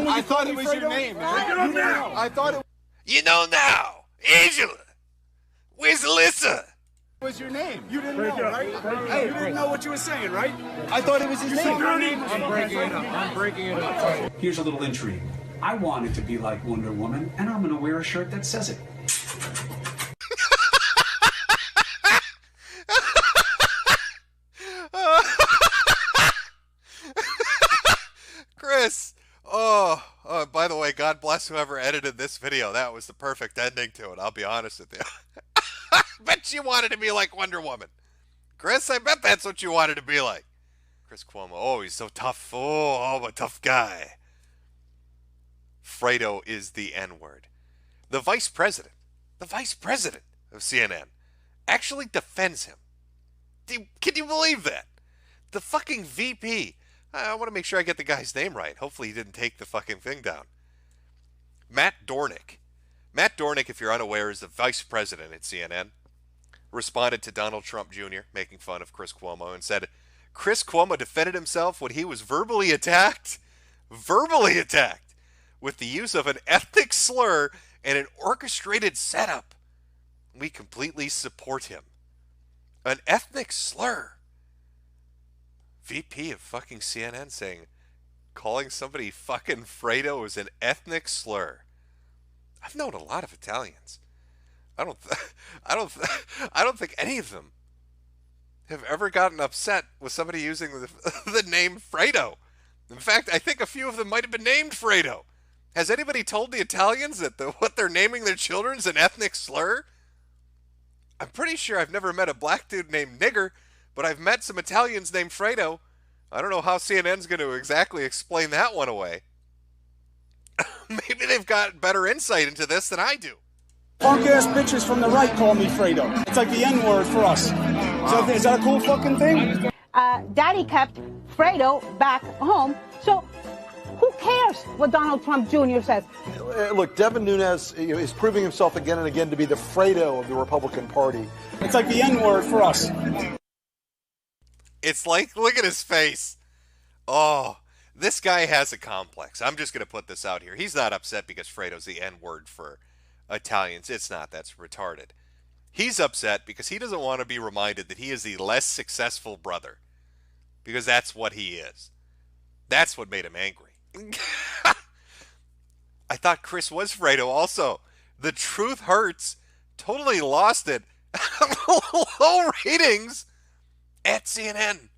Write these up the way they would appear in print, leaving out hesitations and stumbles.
know when I you thought called it me was your Fredo? name. You know. I thought it You know now, Angela. Where's Alyssa? was your name. You didn't know, right? Hey, you didn't know what you were saying, right? I thought it was his name. I'm breaking it up. Here's a little intrigue. I wanted to be like Wonder Woman, and I'm going to wear a shirt that says it. Chris. Oh, by the way, God bless whoever edited this video. That was the perfect ending to it. I'll be honest with you. I bet you wanted to be like Wonder Woman. Chris, I bet that's what you wanted to be like. Chris Cuomo. Oh, he's so tough. Oh, I'm a tough guy. Fredo is the N-word. The vice president of CNN, actually defends him. Can you believe that? The fucking VP. I want to make sure I get the guy's name right. Hopefully he didn't take the fucking thing down. Matt Dornick. Matt Dornick, if you're unaware, is the vice president at CNN. Responded to Donald Trump Jr. making fun of Chris Cuomo and said, Chris Cuomo defended himself when he was verbally attacked with the use of an ethnic slur and an orchestrated setup. We completely support him. An ethnic slur. VP of fucking CNN saying, calling somebody fucking Fredo is an ethnic slur. I've known a lot of Italians. I don't think any of them have ever gotten upset with somebody using the name Fredo. In fact, I think a few of them might have been named Fredo. Has anybody told the Italians that what they're naming their children is an ethnic slur? I'm pretty sure I've never met a black dude named Nigger, but I've met some Italians named Fredo. I don't know how CNN's going to exactly explain that one away. Maybe they've got better insight into this than I do. Punk-ass bitches from the right call me Fredo. It's like the N-word for us. So is that a cool fucking thing? Daddy kept Fredo back home, so who cares what Donald Trump Jr. says? Look, Devin Nunes is proving himself again and again to be the Fredo of the Republican Party. It's like the N-word for us. It's like, look at his face. Oh, this guy has a complex. I'm just going to put this out here. He's not upset because Fredo's the N-word for Italians. It's not. That's retarded. He's upset because he doesn't want to be reminded that he is the less successful brother. Because that's what he is. That's what made him angry. I thought Chris was Fredo also. The Truth Hurts totally lost it. Low ratings at CNN.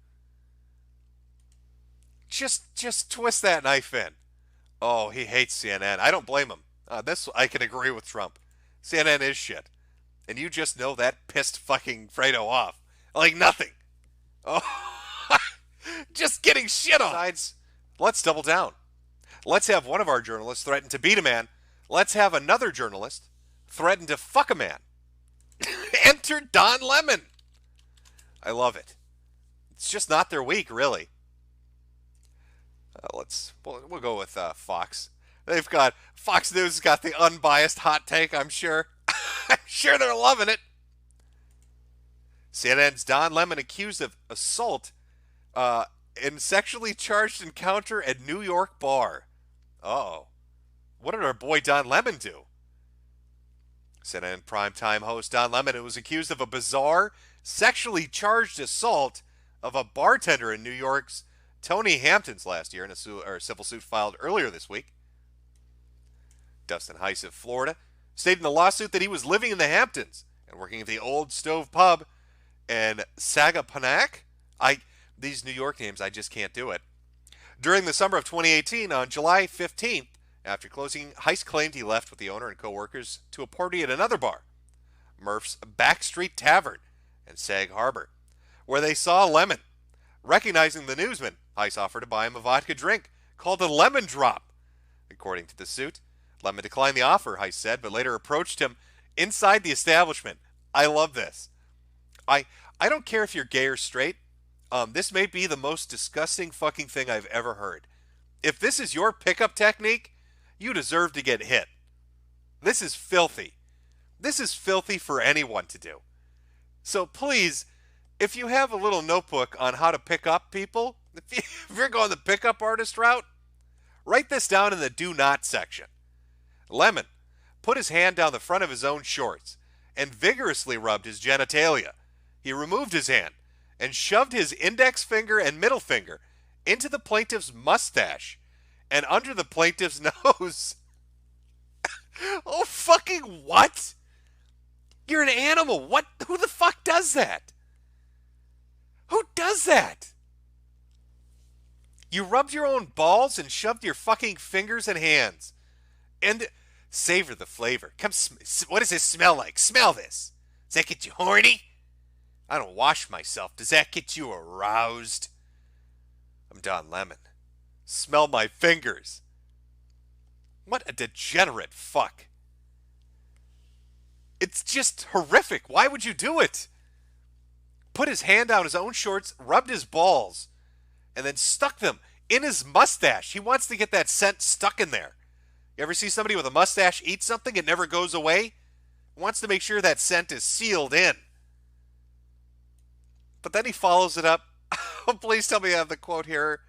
Just twist that knife in. Oh, he hates CNN. I don't blame him. This I can agree with Trump. CNN is shit. And you just know that pissed fucking Fredo off. Like nothing. Oh, just getting shit on. Besides, let's double down. Let's have one of our journalists threaten to beat a man. Let's have another journalist threaten to fuck a man. Enter Don Lemon. I love it. It's just not their week, really. We'll go with Fox. They've got Fox News has got the unbiased hot take, I'm sure. I'm sure they're loving it. CNN's Don Lemon accused of assault in sexually charged encounter at New York bar. Uh-oh. What did our boy Don Lemon do? CNN primetime host Don Lemon, who was accused of a bizarre, sexually charged assault of a bartender in New York's Tony Hamptons last year in a civil suit filed earlier this week. Dustin Heiss of Florida stated in the lawsuit that he was living in the Hamptons and working at the Old Stove Pub in Sagaponack. These New York names, I just can't do it. During the summer of 2018, on July 15th, after closing, Heiss claimed he left with the owner and co-workers to a party at another bar, Murph's Backstreet Tavern in Sag Harbor, where they saw Lemon. Recognizing the newsman, Heiss offered to buy him a vodka drink called a lemon drop. According to the suit, Lemon declined the offer, Heiss said, but later approached him inside the establishment. I love this. I don't care if you're gay or straight. This may be the most disgusting fucking thing I've ever heard. If this is your pickup technique, you deserve to get hit. This is filthy. This is filthy for anyone to do. So please, if you have a little notebook on how to pick up people, if you're going the pickup artist route, Write this down in the do not section. Lemon put his hand down the front of his own shorts and vigorously rubbed his genitalia. He removed his hand and shoved his index finger and middle finger into the plaintiff's mustache and under the plaintiff's nose. Oh, fucking what? You're an animal. What? Who the fuck does that? Who does that? You rubbed your own balls and shoved your fucking fingers and hands. And savor the flavor. Come, what does this smell like? Smell this. Does that get you horny? I don't wash myself. Does that get you aroused? I'm Don Lemon. Smell my fingers. What a degenerate fuck. It's just horrific. Why would you do it? Put his hand down his own shorts, rubbed his balls, and then stuck them in his mustache. He wants to get that scent stuck in there. You ever see somebody with a mustache eat something, it never goes away? He wants to make sure that scent is sealed in. But then he follows it up. Please tell me I have the quote here.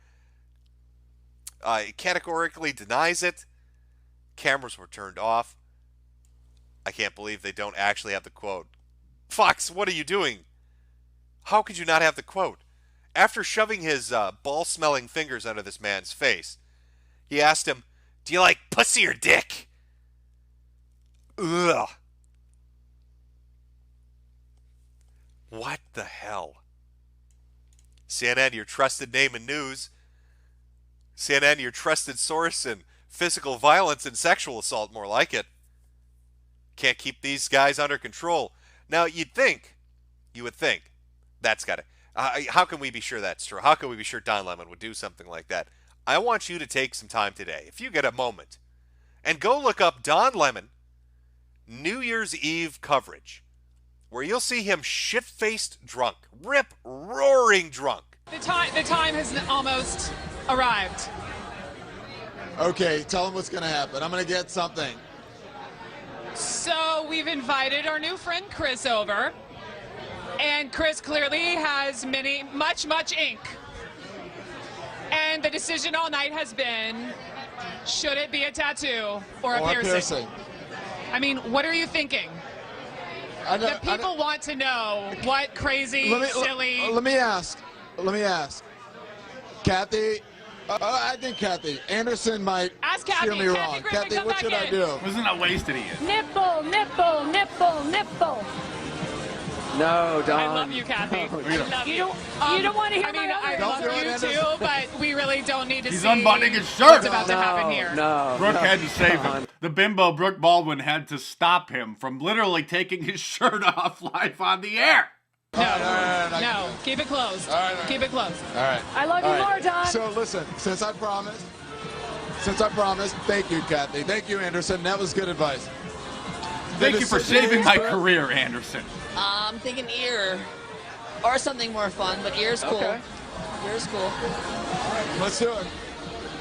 He categorically denies it. Cameras were turned off. I can't believe they don't actually have the quote. Fox, what are you doing? How could you not have the quote? After shoving his ball-smelling fingers under this man's face, he asked him, "Do you like pussy or dick?" Ugh. What the hell? CNN, your trusted name in news. CNN, your trusted source in physical violence and sexual assault, more like it. Can't keep these guys under control. Now, you would think, that's got to, how can we be sure that's true? How can we be sure Don Lemon would do something like that? I want you to take some time today, if you get a moment, and go look up Don Lemon New Year's Eve coverage, where you'll see him shit-faced drunk, rip-roaring drunk. The time has almost arrived. Okay, tell them what's going to happen. I'm going to get something. So we've invited our new friend Chris over, and Chris clearly has much ink. And the decision all night has been, should it be a tattoo or a piercing? I mean, what are you thinking? The people want to know what crazy, silly... Let me ask. Kathy, I think Kathy Anderson might Ask Kathy. steer me wrong. Kathy, what should I do? Listen how wasted he is. Nipple, nipple, nipple, nipple. No, Don. I love you, Kathy. I love you. You don't want to hear my I other love you too, but we really don't need to see unbuttoning his shirt. what's about to happen here. Brooke had to save him. The bimbo Brooke Baldwin had to stop him from literally taking his shirt off live on the air. No, keep it closed. Keep it closed. All right. I love you more, Don. So listen, since I promised, thank you, Kathy. Thank you, Anderson. That was good advice. Thank you for saving my career, Anderson. I'm thinking ear or something more fun, but ear's cool. Okay. Ear's cool. Let's do it.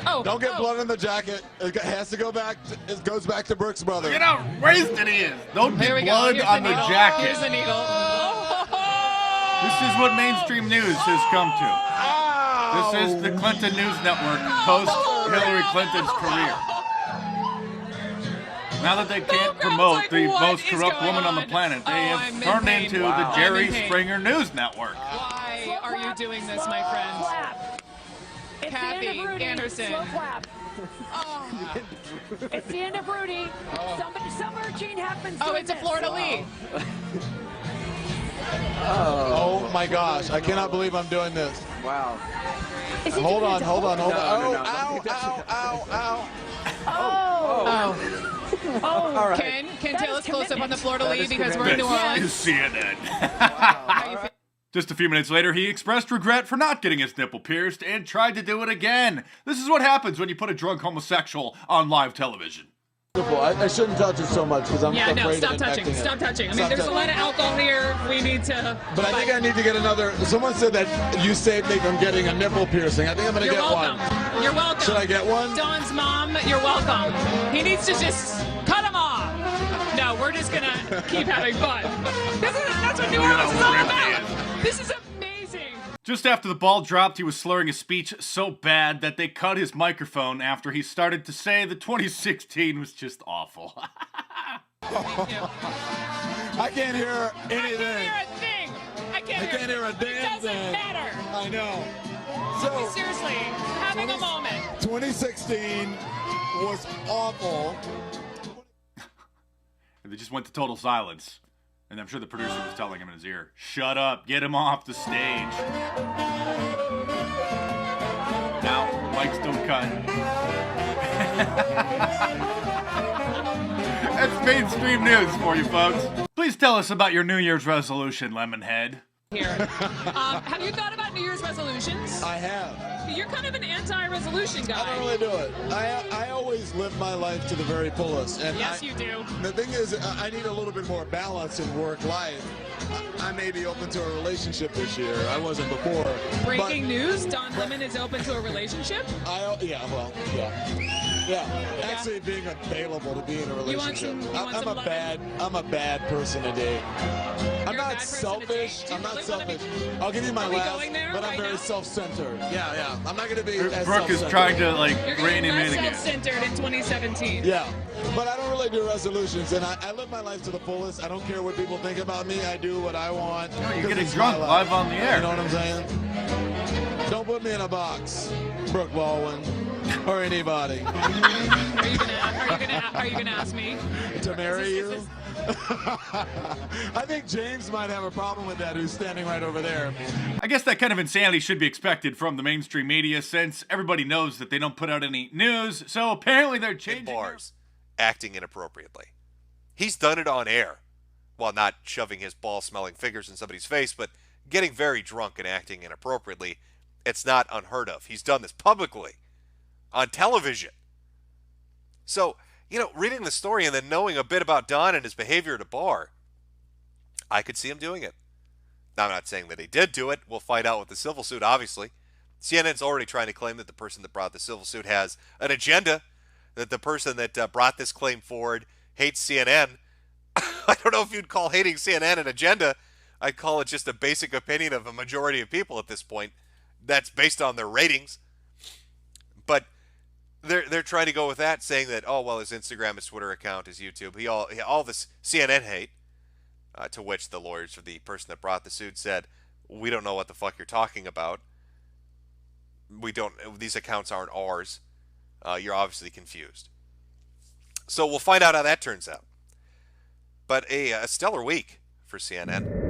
Oh, Don't get blood in the jacket. It has to go back. It goes back to Brooks' brother. Look at how wasted he is. Don't Here we get go. blood Here's on the the needle. jacket. Here's the needle. This is what mainstream news has come to. This is the Clinton News Network post Hillary Clinton's career. Now that they can't promote the most corrupt woman on the planet, they have turned into the Jerry Springer News Network. Why are you doing this, my friend? Kathy Anderson. Slow clap. It's the end of Rudy. Some urging happens. Oh, it's a fleur-de-lis. Oh my gosh! I cannot believe I'm doing this. Wow. Hold on. No. Ow. All right. Can tell us close up on the fleur-de-lis because we're in New This is Orleans. CNN. Just a few minutes later, he expressed regret for not getting his nipple pierced and tried to do it again. This is what happens when you put a drunk homosexual on live television. I shouldn't touch it so much because I'm Yeah, no, afraid stop of touching. infecting it. Stop touching. I mean, Stop there's a touching. lot of alcohol here. We need to. But I think I need to get another. Someone said that you saved me from getting a nipple piercing. I think I'm going to You're get welcome. one. You're welcome. Should I get one? Dawn's mom, you're welcome. He needs to just cut him off. No, we're just going to keep having fun. That's what New Orleans is all about. This is amazing. Just after the ball dropped, he was slurring his speech so bad that they cut his microphone after he started to say that 2016 was just awful. I can't hear anything. I can't hear a thing. I can't hear a damn It doesn't thing. matter. I know. So Seriously, having a moment. 2016 was awful. And they just went to total silence. And I'm sure the producer was telling him in his ear, shut up, get him off the stage. Now, mics don't cut. That's mainstream news for you folks. Please tell us about your New Year's resolution, Lemonhead. Here. Have you thought about New Year's resolutions? I have. You're kind of an anti-resolution guy. I don't really do it. I always live my life to the very fullest. And Yes, you do. The thing is, I need a little bit more balance in work life. I may be open to a relationship this year. I wasn't before. Breaking news: Don Lemon is open to a relationship. Yeah. Actually, being available to be in a relationship. I'm a bad person to date. I'm not selfish. I'm not selfish. I'll give you my last, but I'm very self-centered. Yeah. I'm not going to be as Brooke is self-centered. trying to, like, You're rein him in less again. self-centered in 2017. Yeah, but I don't really do resolutions, and I live my life to the fullest. I don't care what people think about me. I do what I want. No, you're 'cause getting it's drunk my life. live on the air. You know what I'm saying? Don't put me in a box, Brooke Baldwin, or anybody. Are you gonna ask me To marry you? I think James might have a problem with that, who's standing right over there. I guess that kind of insanity should be expected from the mainstream media since everybody knows that they don't put out any news, so apparently they're In changing bars, acting inappropriately. He's done it on air. Well, not shoving his ball-smelling fingers in somebody's face, but getting very drunk and acting inappropriately. It's not unheard of. He's done this publicly on television. So, reading the story and then knowing a bit about Don and his behavior at a bar, I could see him doing it. Now, I'm not saying that he did do it. We'll find out with the civil suit, obviously. CNN's already trying to claim that the person that brought the civil suit has an agenda, that the person that brought this claim forward hates CNN. I don't know if you'd call hating CNN an agenda. I'd call it just a basic opinion of a majority of people at this point. That's based on their ratings. But they're trying to go with that, saying that, oh, well, his Instagram, his Twitter account, his YouTube, all this CNN hate, to which the lawyers for the person that brought the suit said, we don't know what the fuck you're talking about. These accounts aren't ours. You're obviously confused. So we'll find out how that turns out. But a stellar week for CNN.